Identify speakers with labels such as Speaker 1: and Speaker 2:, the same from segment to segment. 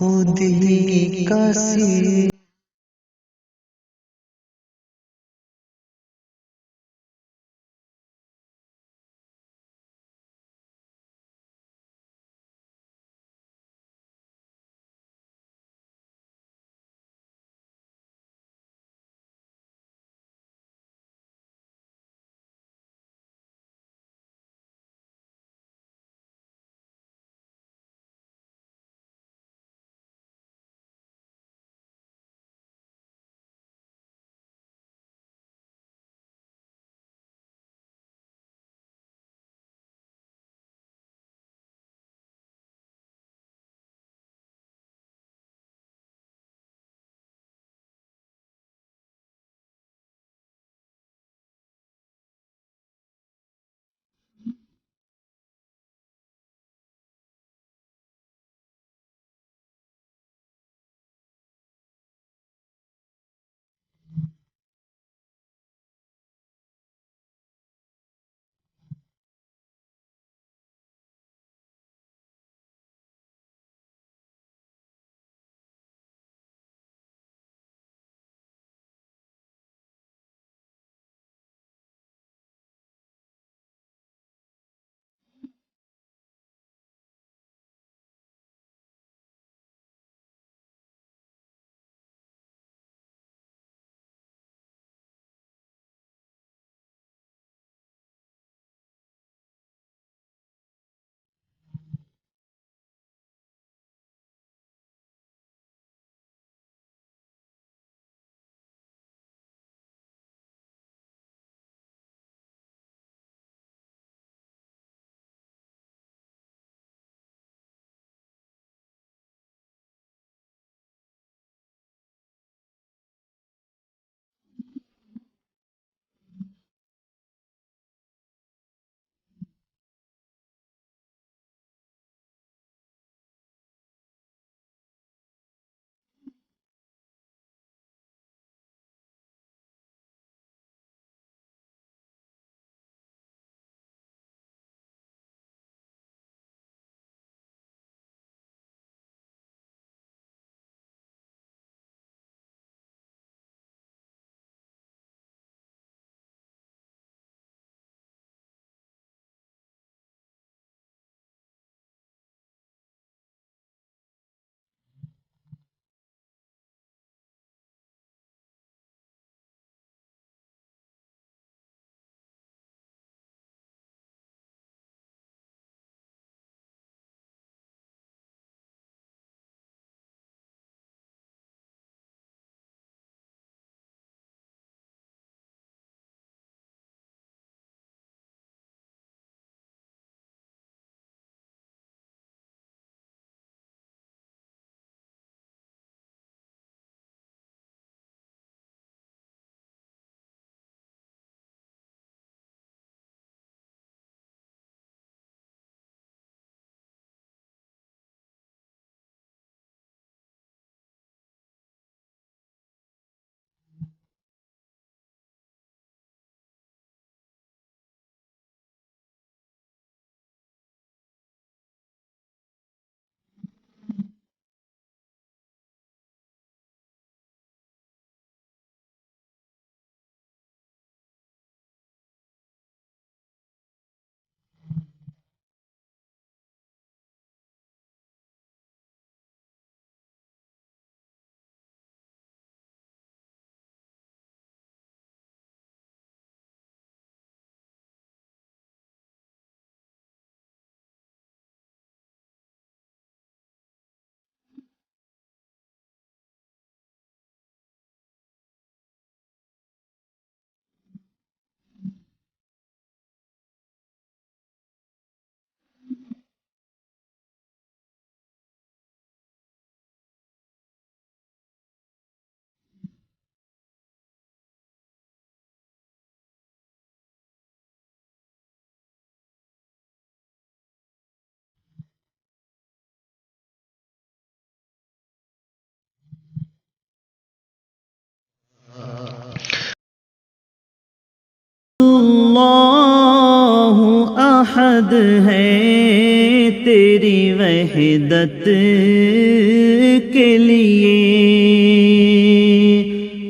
Speaker 1: खुद ही का सी
Speaker 2: अल्लाहु अहद है तेरी वहदत के लिए,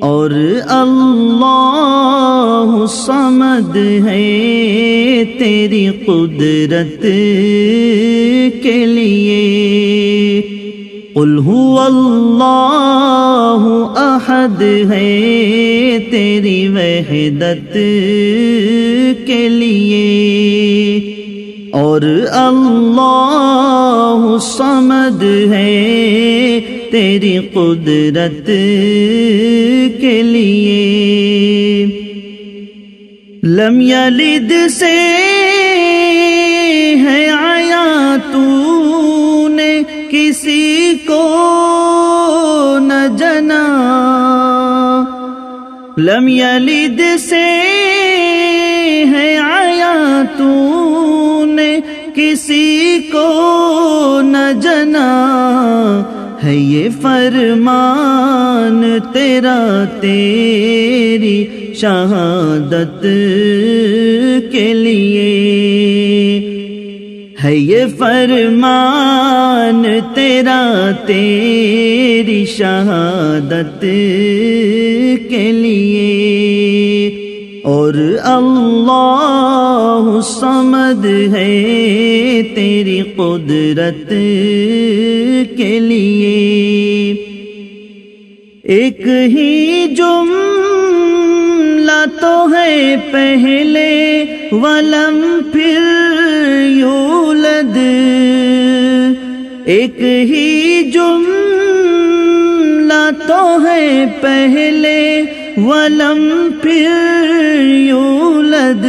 Speaker 2: और अल्लाह समद है तेरी कुदरत के लिए। कुल हुवल्लाहु अहद है तेरी वहदत के लिए, और अल्लाह समद है तेरी कुदरत के लिए। लम यलिद से है आया तूने किसी को न जना, लम यलिद से है आया तूने किसी को न जना, है ये फरमान तेरा तेरी शहादत के लिए, है ये फरमान तेरा तेरी शहादत के लिए। और अल्लाह समद है तेरी कुदरत के लिए। एक ही जुमला तो है पहले वलम फिर यूलद, एक ही जुमला तो है पहले वलम फिर यूलद।